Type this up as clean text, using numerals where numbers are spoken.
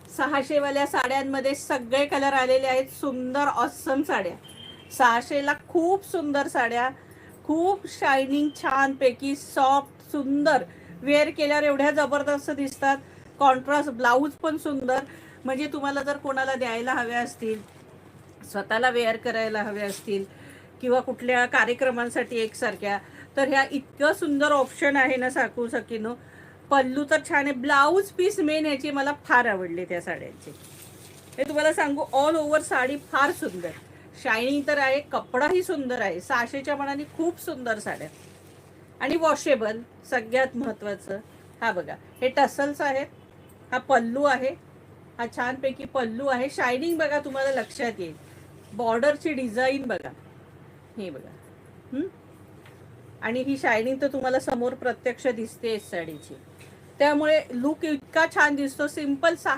600 वाल्या साड्यांमध्ये सगळे कलर आलेले आहेत. सुंदर ऑसम साड्या. 600 ला खूप सुंदर साड्या, खूप शायनिंग, छान पैकी सॉफ्ट, सुंदर. वेअर केल्यावर एवढ्या जबरदस्त दिसतात. कॉन्ट्रास्ट ब्लाऊज पण सुंदर. म्हणजे तुम्हाला जर कोणाला द्यायला हव्या असतील, स्वतःला वेअर करायला हव्या असतील किंवा कुठल्या कार्यक्रमांसाठी एकसारख्या, तर ह्या इतकं सुंदर ऑप्शन आहे ना साकू सकीनो. पल्लू तर छान आहे. ब्लाऊज पीस मेन याची मला फार आवडले त्या साड्यांचे. हे तुम्हाला सांगू, ऑल ओव्हर साडी फार सुंदर. शायनिंग तर आहे, कपडाही सुंदर आहे. 600च्या मनाने खूप सुंदर साड्या आणि वॉशेबल. सगळ्यात महत्त्वाचं हा बघा, हे टसल्स आहेत. हा पल्लू आहे. हा छानपैकी पल्लू आहे. शायनिंग बघा, तुम्हाला लक्षात येईल. बॉर्डरची डिझाईन बघा, हे बघा. आणि ही शायनिंग तर तुम्हाला समोर प्रत्यक्ष दिसते साडीची. त्यामुळे लुक इतका छान दिसतो. सिंपल